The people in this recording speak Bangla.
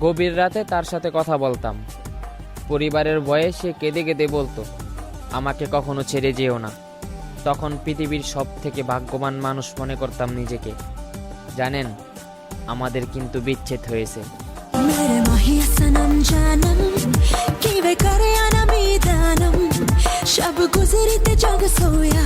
গভীর রাতে তার সাথে কথা বলতাম। পরিবারের ভয়ে সে কেঁদে কেঁদে বলতো, আমাকে কখনো ছেড়ে যেও না। তখন পৃথিবীর সব থেকে ভাগ্যবান মানুষ মনে করতাম নিজেকে। জানেন, আমাদের কিন্তু বিচ্ছেদ হয়েছে। मेरे माहिया सनम जानम कि वे करे अनमी दानम शब गुजरी ते जग सोया।